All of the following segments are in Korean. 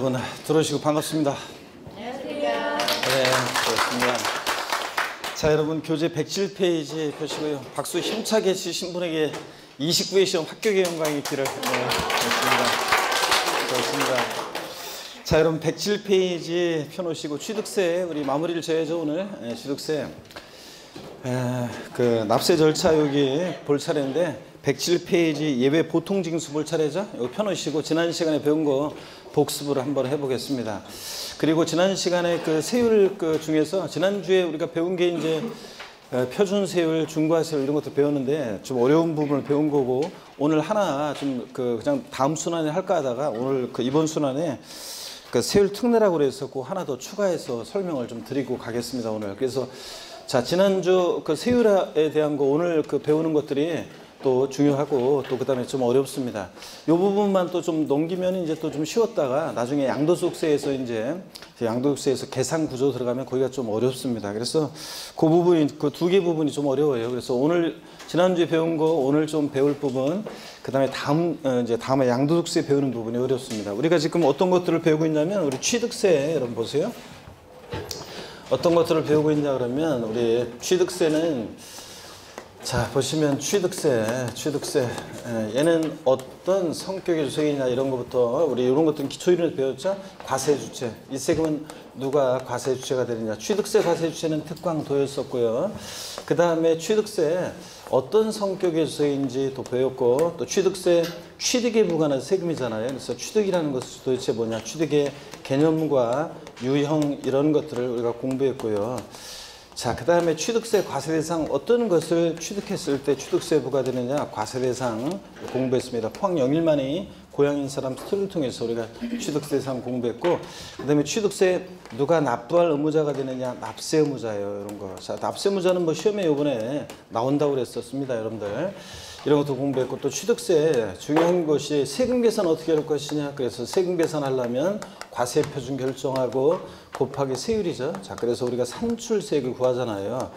여러분 들어오시고 반갑습니다. 안녕하세요. 네, 그렇습니다. 자, 여러분 교재 107페이지 펴시고요. 박수 힘차게 치신 분에게 29회 시험 합격의 영광이 있기를. 네, 그렇습니다. 자, 여러분 107페이지 펴놓으시고 취득세 우리 마무리를 져야죠 오늘. 취득세 그 납세 절차 여기 볼 차례인데 107페이지 예외 보통징수 볼 차례죠. 여기 펴놓으시고 지난 시간에 배운 거 복습을 한번 해보겠습니다. 그리고 지난 시간에 그 세율 그 중에서 지난주에 우리가 배운 게 이제 표준 세율, 중과 세율 이런 것도 배웠는데 좀 어려운 부분을 배운 거고 오늘 하나 좀 그냥 다음 순환에 할까 하다가 오늘 그 이번 순환에 그 세율 특례라고 그래서 그 하나 더 추가해서 설명을 좀 드리고 가겠습니다 오늘. 그래서 자, 지난주 그 세율에 대한 거 오늘 그 배우는 것들이 또 중요하고 또 그다음에 좀 어렵습니다. 이 부분만 또 좀 넘기면 이제 또 좀 쉬웠다가 나중에 양도소득세에서 이제 양도소득세에서 계산 구조 들어가면 거기가 좀 어렵습니다. 그래서 그 부분이 그 두 개 부분이 좀 어려워요. 그래서 오늘 지난주에 배운 거 오늘 좀 배울 부분 그다음에 다음에 양도소득세 배우는 부분이 어렵습니다. 우리가 지금 어떤 것들을 배우고 있냐면 우리 취득세 여러분 보세요. 어떤 것들을 배우고 있냐 그러면 우리 취득세는 자 보시면 취득세 얘는 어떤 성격의 주체이냐 이런 것부터 우리 이런 것들은 기초이론에서 배웠죠. 과세주체 이 세금은 누가 과세주체가 되느냐 취득세 과세주체는 특광도였었고요. 그 다음에 취득세 어떤 성격의 주체인지 또 배웠고 또 취득세 취득에 부과하는 세금이잖아요. 그래서 취득이라는 것은 도대체 뭐냐 취득의 개념과 유형 이런 것들을 우리가 공부했고요. 자, 그 다음에 취득세 과세대상 어떤 것을 취득했을 때 취득세 부과되느냐 과세대상 공부했습니다. 포항 영일만이 고향인 사람 스토리를 통해서 우리가 취득세대상 공부했고 그 다음에 취득세 누가 납부할 의무자가 되느냐 납세 의무자예요. 이런 거. 자, 납세 의무자는 뭐 시험에 요번에 나온다고 그랬었습니다. 여러분들. 이런 것도 공부했고 또 취득세 중요한 것이 세금 계산 어떻게 할 것이냐. 그래서 세금 계산하려면 과세 표준 결정하고 곱하기 세율이죠. 자, 그래서 우리가 산출세액을 구하잖아요.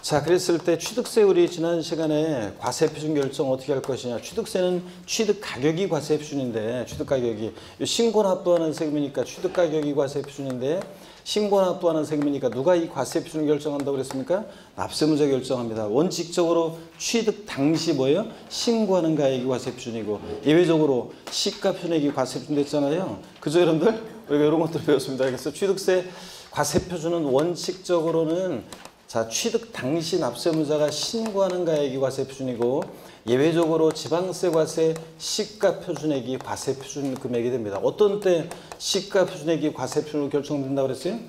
자, 그랬을 때 취득세 우리 지난 시간에 과세 표준 결정 어떻게 할 것이냐. 취득세는 취득 가격이 과세 표준인데 취득 가격이 신고 납부하는 세금이니까 취득 가격이 과세 표준인데 신고 납부하는 세금이니까 누가 이 과세 표준을 결정한다고 그랬습니까? 납세의무자가 결정합니다. 원칙적으로 취득 당시 뭐예요? 신고하는 가액이 과세 표준이고 예외적으로 시가 표준액이 과세 표준 됐잖아요. 그죠 여러분들? 우리가 이런 것들을 배웠습니다. 그래서 취득세 과세 표준은 원칙적으로는 자, 취득 당시 납세의무자가 신고하는 가액이 과세 표준이고 예외적으로 지방세 과세 시가 표준액이 과세 표준 금액이 됩니다. 어떤 때 시가 표준액이 과세 표준으로 결정된다고 그랬어요?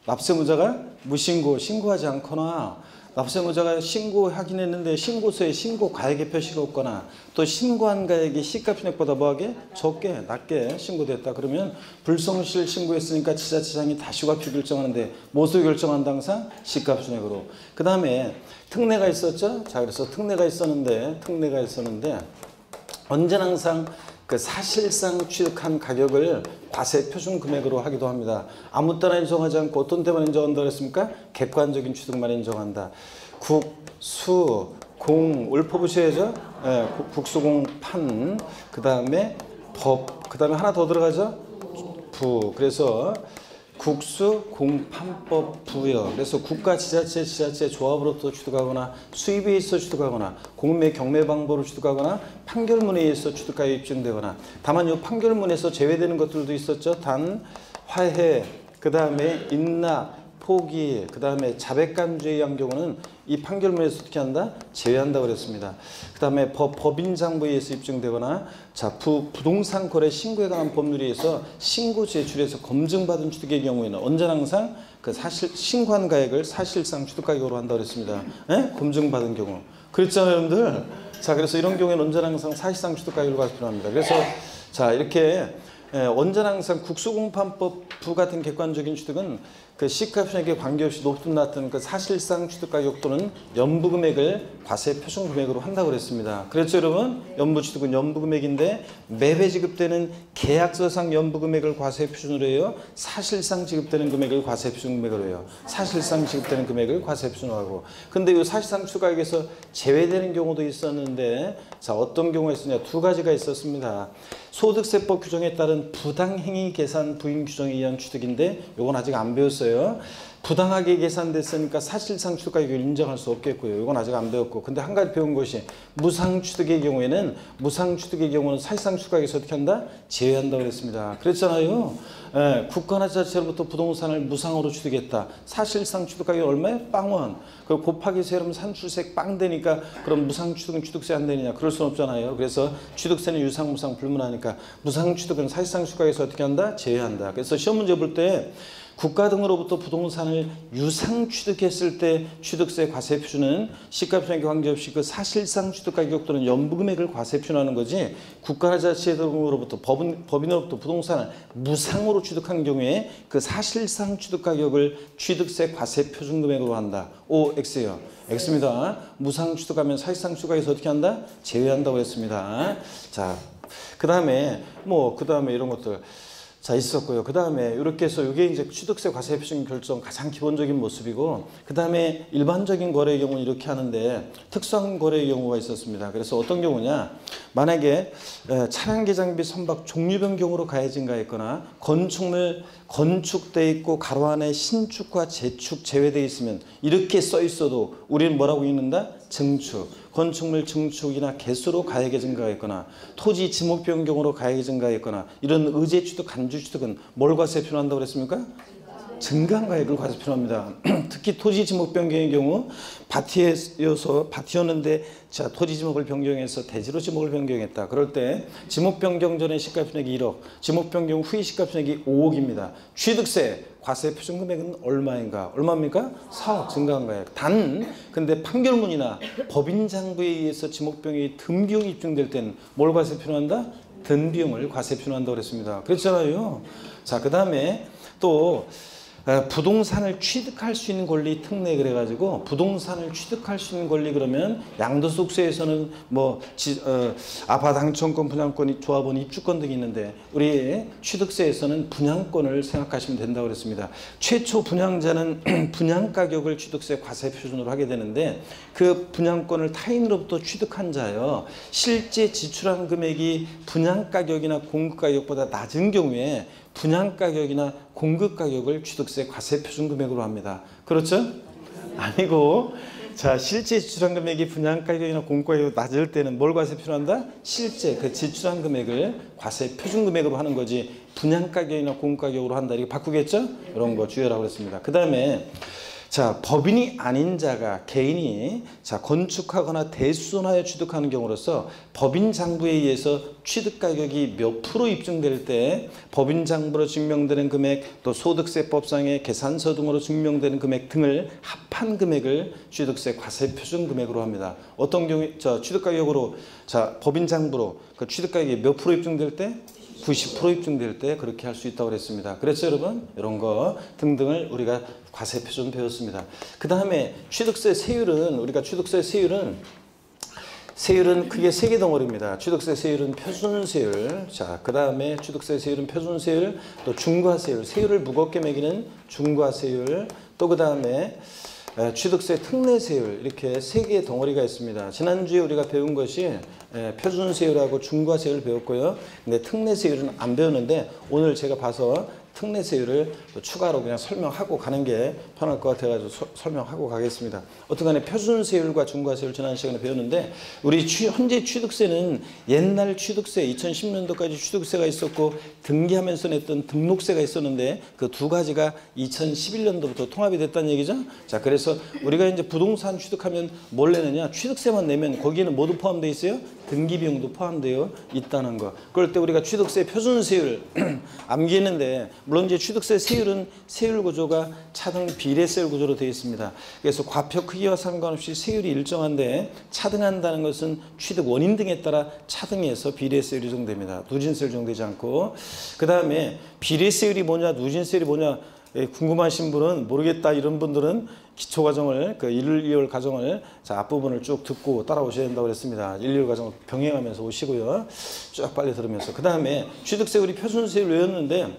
납세의무자가 무신고, 신고하지 않거나 납세의무자가 신고하긴 했는데 신고서에 신고 가액의 표시가 없거나 또 신고한 가액이 시가 표준액보다 뭐하게? 적게, 낮게 신고됐다. 그러면 불성실 신고했으니까 지자체장이 다시 과표 결정하는데 무엇으로 결정한다 항상? 시가 표준액으로. 그 다음에 특례가 있었죠. 자, 그래서 특례가 있었는데 언제나 항상 그 사실상 취득한 가격을 과세 표준 금액으로 하기도 합니다. 아무 때나 인정하지 않고 어떤 때만 인정한다고 했습니까? 객관적인 취득만 인정한다. 국, 수, 공, 을 뽑으셔야죠. 네, 국수공, 판, 그 다음에 법, 그 다음에 하나 더 들어가죠. 부. 그래서 국수, 공판법, 부여. 그래서 국가, 지자체, 조합으로부터 취득하거나 수입에 있어 취득하거나 공매, 경매 방법으로 취득하거나 판결문에 의해서 취득가액이 입증되거나 다만 이 판결문에서 제외되는 것들도 있었죠. 단, 화해, 그 다음에 인납, 포기, 그 다음에 자백간주에 의한 경우는 이 판결문에서 어떻게 한다? 제외한다고 그랬습니다. 그 다음에 법인장부에 의해서 입증되거나 자, 부동산 거래 신고에 관한 법률에 의해서 신고 제출해서 검증받은 취득의 경우에는 언제나 항상 그 사실 신고한 가액을 사실상 취득가격으로 한다고 그랬습니다. 예? 검증받은 경우. 그랬잖아요, 여러분들. 자, 그래서 이런 경우에는 언제나 항상 사실상 취득가격으로 발표합니다. 그래서 자, 이렇게 언제나 항상 국수공판법 부 같은 객관적인 취득은 그 시가 표준액에 관계없이 높든 낮든 그 사실상 취득가격 또는 연부금액을 과세 표준 금액으로 한다고 그랬습니다. 그렇죠 여러분? 연부취득은 연부금액인데 매회 지급되는 계약서상 연부금액을 과세 표준으로 해요. 사실상 지급되는 금액을 과세 표준 금액으로 해요. 사실상 지급되는 금액을 과세 표준으로 하고. 근데 이 사실상 취득가격에서 제외되는 경우도 있었는데 자, 어떤 경우가 있었냐? 두 가지가 있었습니다. 소득세법 규정에 따른 부당행위 계산 부인 규정에 의한 취득인데 이건 아직 안 배웠어요. 부당하게 계산됐으니까 사실상 취득가격을 인정할 수 없겠고요. 이건 아직 안 배웠고. 근데 한 가지 배운 것이 무상취득의 경우에는 사실상 취득가격에서 어떻게 한다? 제외한다고 그랬습니다. 그랬잖아요. 국가나 지자체로부터 부동산을 무상으로 취득했다. 사실상 취득가격이 얼마에? 빵원. 그 곱하기 세로면 산출세 빵 되니까 그럼 무상취득은 취득세 안 되느냐? 그럴 수는 없잖아요. 그래서 취득세는 유상, 무상 불문하니까 무상취득은 사실상 취득가격에서 어떻게 한다? 제외한다. 그래서 시험 문제 볼 때 국가 등으로부터 부동산을 유상 취득했을 때 취득세 과세 표준은 시가편액에 관계없이 그 사실상 취득가격 또는 연부금액을 과세 표준하는 거지, 국가나 지자체 등으로부터 법인으로부터 부동산을 무상으로 취득한 경우에 그 사실상 취득가격을 취득세 과세 표준금액으로 한다. O, X요. X입니다. 무상 취득하면 사실상 취득가격에서 어떻게 한다? 제외한다고 했습니다. 자, 그 다음에 이런 것들. 자, 있었고요. 그 다음에 이렇게 해서 이게 이제 취득세 과세 표준 결정 가장 기본적인 모습이고, 그 다음에 일반적인 거래의 경우는 이렇게 하는데 특수한 거래의 경우가 있었습니다. 그래서 어떤 경우냐, 만약에 차량 개장비 선박 종류 변경으로 가해진 가 있거나 건축물 건축돼 있고 가로 안에 신축과 재축 제외되어 있으면 이렇게 써 있어도 우리는 뭐라고 읽는다? 증축. 건축물 증축이나 개수로 가액의 증가가 있거나 토지 지목 변경으로 가액의 증가가 있거나 이런 의제 취득, 간주 취득은 뭘 과세 표준한다고 그랬습니까? 증가한 가액을 과세 표준합니다. 특히 토지 지목 변경의 경우 밭이었는데 자, 토지 지목을 변경해서 대지로 지목을 변경했다. 그럴 때 지목 변경 전에 시가편액이 1억, 지목 변경 후에 시가편액이 5억입니다. 취득세 과세 표준 금액은 얼마인가? 얼마입니까? 4억 증가한 가액. 근데 판결문이나 법인장부에 의해서 지목 변경이 든 비용이 입증될 때는 뭘 과세 표준한다? 든 비용을 과세 표준한다고 그랬습니다. 그렇잖아요. 자, 그 다음에 또 부동산을 취득할 수 있는 권리 특례 그래가지고 부동산을 취득할 수 있는 권리 그러면 양도소득세에서는 아파트 당첨권, 분양권, 조합원 입주권 등이 있는데 우리 취득세에서는 분양권을 생각하시면 된다고 그랬습니다. 최초 분양자는 분양가격을 취득세 과세 표준으로 하게 되는데 그 분양권을 타인으로부터 취득한 자요, 실제 지출한 금액이 분양가격이나 공급가격보다 낮은 경우에 분양가격이나 공급가격을 취득세 과세 표준금액으로 합니다. 그렇죠? 아니고, 자, 실제 지출한 금액이 분양가격이나 공급가격이 낮을 때는 뭘 과세 표준한다? 실제 그 지출한 금액을 과세 표준금액으로 하는 거지 분양가격이나 공급가격으로 한다. 이렇게 바꾸겠죠? 이런 거 주의하라고 그랬습니다. 그 다음에 자, 법인이 아닌 자가 개인이 건축하거나 대수선하여 취득하는 경우로서 법인 장부에 의해서 취득 가격이 몇 프로 입증될 때 법인 장부로 증명되는 금액, 또 소득세법상의 계산서 등으로 증명되는 금액 등을 합한 금액을 취득세 과세 표준 금액으로 합니다. 어떤 경우에 취득 가격으로 법인 장부로 그 취득 가격이 몇 프로 입증될 때? 90% 입증될 때 그렇게 할 수 있다고 그랬습니다. 그랬죠, 여러분? 이런 거 등등을 우리가 과세 표준 배웠습니다. 그 다음에 취득세 세율은 크게 3개 덩어리입니다. 취득세 세율은 표준세율, 자, 그 다음에 취득세 세율은 표준세율, 또 중과세율, 세율을 무겁게 매기는 중과세율, 또 그 다음에 취득세 특례세율, 이렇게 3개의 덩어리가 있습니다. 지난주에 우리가 배운 것이 표준세율하고 중과세율을 배웠고요. 근데 특례세율은 안 배웠는데 오늘 제가 봐서 특례세율을 추가로 그냥 설명하고 가는 게 편할 것 같아가지고 설명하고 가겠습니다. 어쨌든 표준세율과 중과세율 지난 시간에 배웠는데 우리 현재 취득세는 옛날 취득세 2010년도까지 취득세가 있었고 등기하면서 냈던 등록세가 있었는데 그 두 가지가 2011년도부터 통합이 됐다는 얘기죠. 자, 그래서 우리가 이제 부동산 취득하면 뭘 내느냐? 취득세만 내면 거기에는 모두 포함되어 있어요? 등기비용도 포함되어 있다는 거. 그럴 때 우리가 취득세 표준세율 암기했는데 물론 이제 취득세 세율은 세율 구조가 차등 비례세율 구조로 되어 있습니다. 그래서 과표 크기와 상관없이 세율이 일정한데 차등한다는 것은 취득 원인 등에 따라 차등해서 비례세율이 정됩니다. 누진세율 정되지 않고. 그 다음에 비례세율이 뭐냐, 누진세율이 뭐냐 궁금하신 분은 모르겠다 이런 분들은 기초과정을 1, 2월 과정을 앞부분을 쭉 듣고 따라오셔야 된다고 그랬습니다. 1, 2월 과정을 병행하면서 오시고요. 쭉 빨리 들으면서. 그 다음에 취득세 우리 표준세율 외웠는데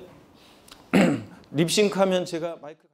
립싱크하면 제가 마이크